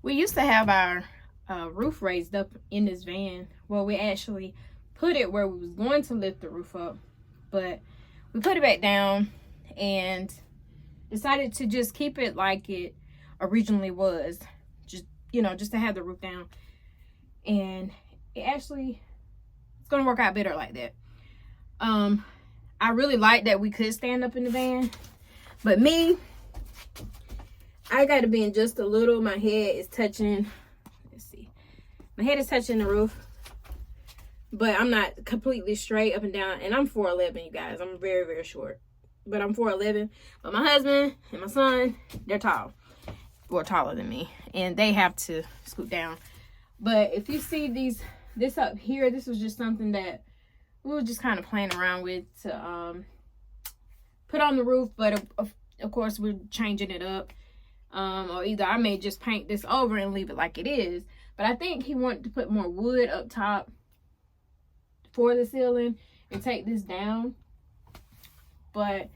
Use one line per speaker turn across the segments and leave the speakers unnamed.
We used to have our roof raised up in this van. Well, we actually put it where we was going to lift the roof up, but we put it back down and decided to just keep it like it originally was, just, you know, just to have the roof down. And it's gonna work out better like that. I really like that we could stand up in the van, but me, I got to be in just a little. My head is touching, let's see, my head is touching the roof, but I'm not completely straight up and down. And I'm 4'11", you guys. I'm very, very short, but I'm 4'11". But my husband and my son, they're tall, or taller than me, and they have to scoot down. But if you see this up here, this was just something that we were just kind of playing around with to put on the roof. But of course, we're changing it up. Or either I may just paint this over and leave it like it is. But I think he wanted to put more wood up top for the ceiling and take this down. But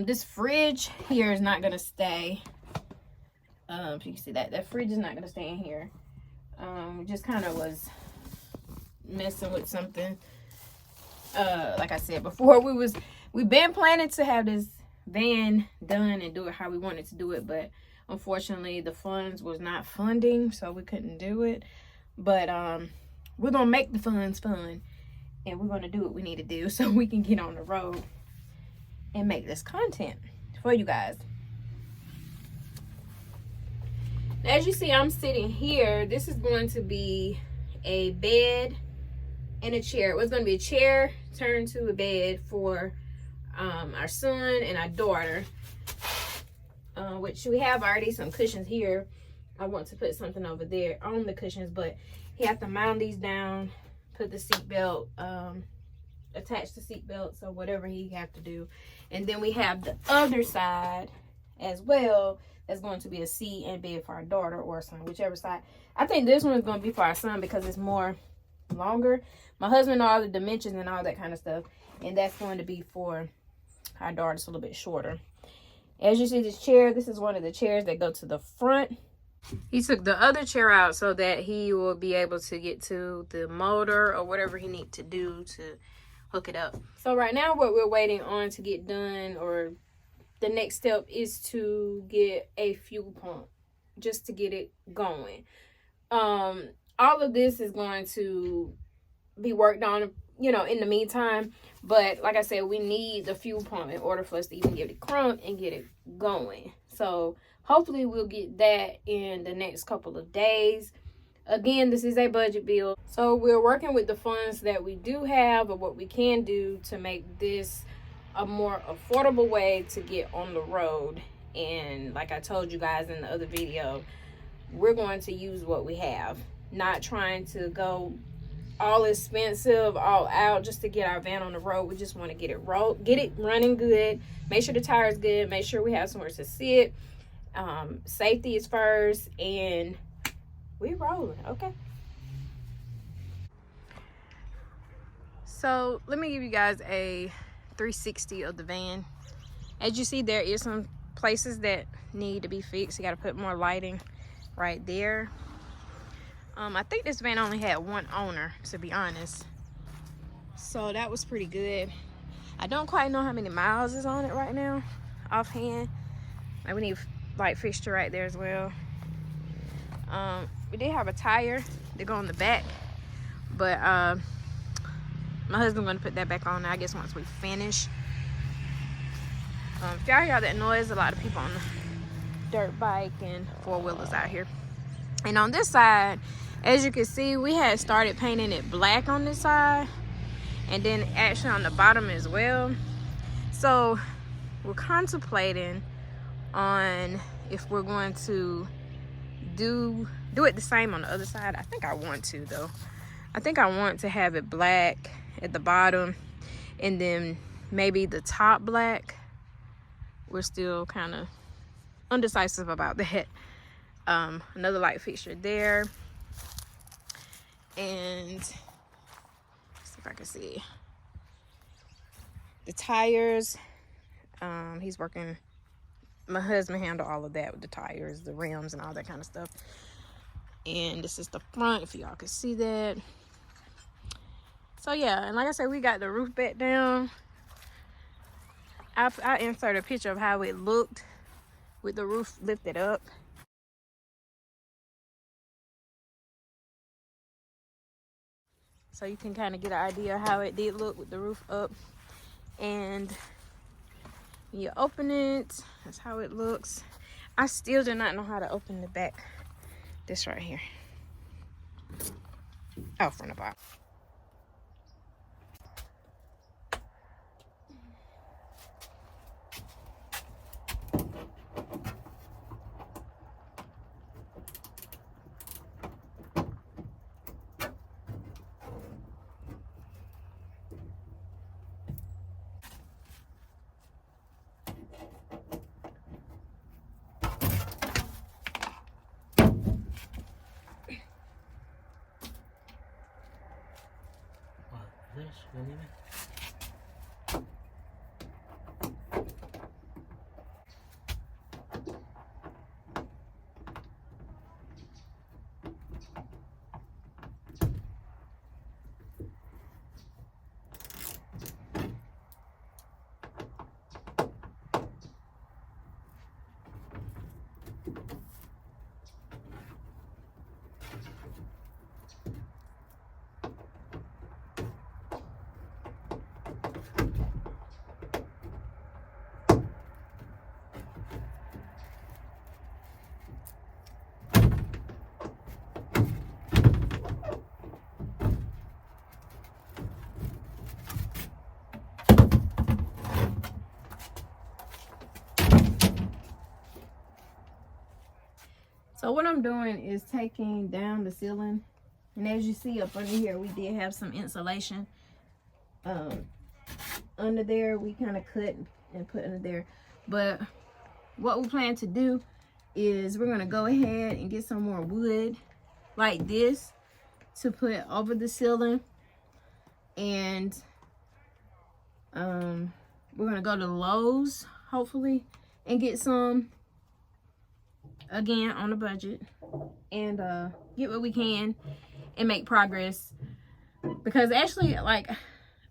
this fridge here is not going to stay. If you can see that fridge is not going to stay in here. Just kind of was messing with something. Like I said before, we've been planning to have this van done and do it how we wanted to do it, but unfortunately the funds was not funding, so we couldn't do it. But we're gonna make the funds fun, and we're gonna do what we need to do so we can get on the road and make this content for you guys. As you see, I'm sitting here. This is going to be a bed and a chair. It was going to be a chair turned to a bed for our son and our daughter, which we have already some cushions here. I want to put something over there on the cushions, but he has to mount these down, put the seat belt, attach the seat belt, so whatever he have to do. And then we have the other side as well. That's going to be a seat and bed for our daughter or son, whichever side. I think this one is going to be for our son because it's more longer. My husband know all the dimensions and all that kind of stuff, and that's going to be for our daughter. It's a little bit shorter. As you see, this chair, this is one of the chairs that go to the front. He took the other chair out so that he will be able to get to the motor or whatever he needs to do to hook it up. So right now what we're waiting on to get done, or the next step, is to get a fuel pump just to get it going. All of this is going to be worked on, you know, in the meantime. But like I said, we need the fuel pump in order for us to even get it crunked and get it going. So hopefully we'll get that in the next couple of days. Again, this is a budget bill, so we're working with the funds that we do have or what we can do to make this a more affordable way to get on the road. And like I told you guys in the other video, we're going to use what we have, not trying to go all expensive, all out just to get our van on the road. We just want to get it running good, make sure the tire is good, make sure we have somewhere to sit. Safety is first, and we're rolling. Okay, so let me give you guys a 360 of the van. As you see, there is some places that need to be fixed. You got to put more lighting right there. I think this van only had one owner, to be honest, so that was pretty good. I don't quite know how many miles is on it right now offhand. Like, we need light fixture right there as well. We did have a tire to go on the back, but my husband's gonna put that back on, I guess, once we finish. If y'all hear that noise, a lot of people on the dirt bike and four-wheelers out here. And on this side, as you can see, we had started painting it black on this side, and then actually on the bottom as well. So we're contemplating on if we're going to do it the same on the other side. I think I want to, though. I think I want to have it black at the bottom, and then maybe the top black. We're still kind of undecisive about that. Another light fixture there, and let's see if I can see the tires. He's working, my husband handled all of that with the tires, the rims, and all that kind of stuff. And this is the front, if y'all can see that. So yeah, and like I said, we got the roof back down. I inserted a picture of how it looked with the roof lifted up. So you can kind of get an idea how it did look with the roof up. And when you open it, that's how it looks. I still do not know how to open the back. This right here. Oh, from the bottom. So what I'm doing is taking down the ceiling, and as you see up under here, we did have some insulation under there. We kind of cut and put under there, but what we plan to do is we're going to go ahead and get some more wood like this to put over the ceiling, and we're going to go to Lowe's hopefully and get some, again on a budget, and get what we can and make progress, because actually, like,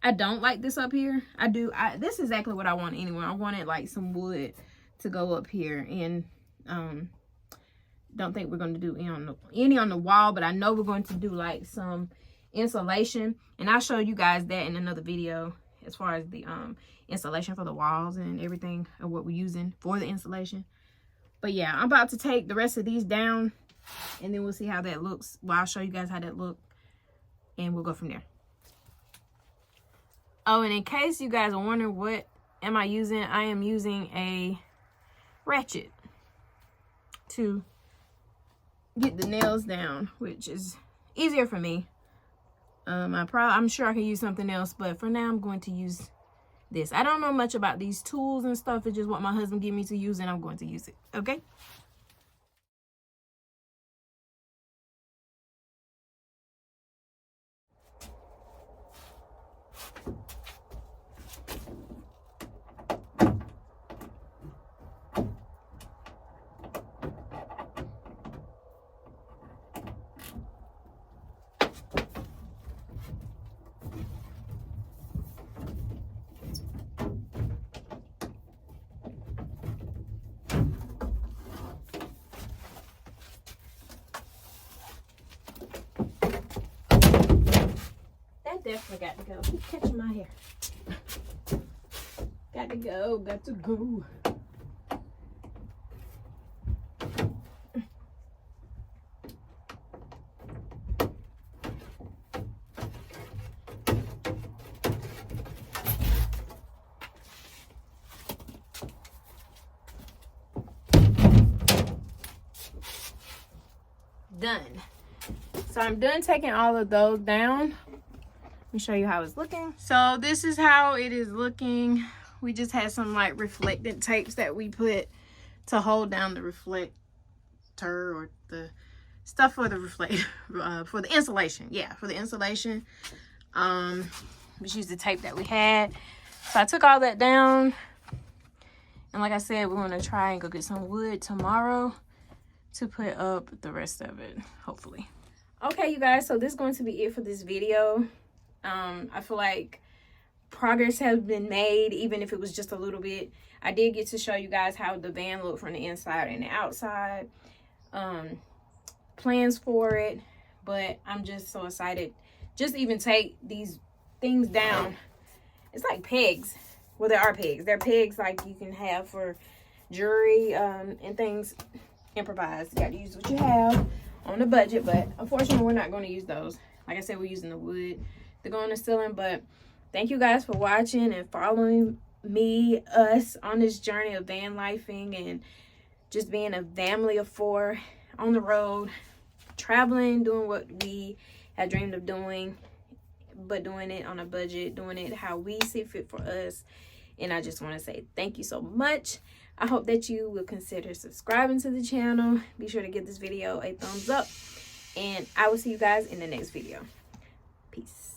I don't like this up here. This is exactly what I want anyway. I wanted like some wood to go up here, and don't think we're going to do any on the wall, but I know we're going to do like some insulation, and I'll show you guys that in another video as far as the insulation for the walls and everything, or what we're using for the insulation. But yeah, I'm about to take the rest of these down, and then we'll see how that looks. Well, I'll show you guys how that looks, and we'll go from there. Oh, and in case you guys are wondering what am I using, I am using a ratchet to get the nails down, which is easier for me. I'm sure I can use something else, but for now I'm going to use this. I don't know much about these tools and stuff. It's just what my husband gave me to use, and I'm going to use it. Okay. Definitely got to go. Keep catching my hair. Got to go. Got to go. Done. So I'm done taking all of those down. Let me show you how it's looking. So this is how it is looking. We just had some like reflectant tapes that we put to hold down the reflector, or the stuff for the for the insulation. Yeah, for the insulation. Just used the tape that we had. So I took all that down, and like I said, we're gonna try and go get some wood tomorrow to put up the rest of it, hopefully. Okay, you guys, so this is going to be it for this video. I feel like progress has been made, even if it was just a little bit. I did get to show you guys how the van looked from the inside and the outside, plans for it, but I'm just so excited. Just even take these things down. It's like pegs. Well, there are pegs. They're pegs like you can have for jewelry and things. Improvised. You got to use what you have on the budget, but unfortunately we're not going to use those. Like I said, we're using the wood to go on the ceiling. But thank you guys for watching and following us on this journey of van lifing and just being a family of 4 on the road, traveling, doing what we had dreamed of doing, but doing it on a budget, doing it how we see fit for us. And I just want to say thank you so much. I hope that you will consider subscribing to the channel. Be sure to give this video a thumbs up, and I will see you guys in the next video. Peace.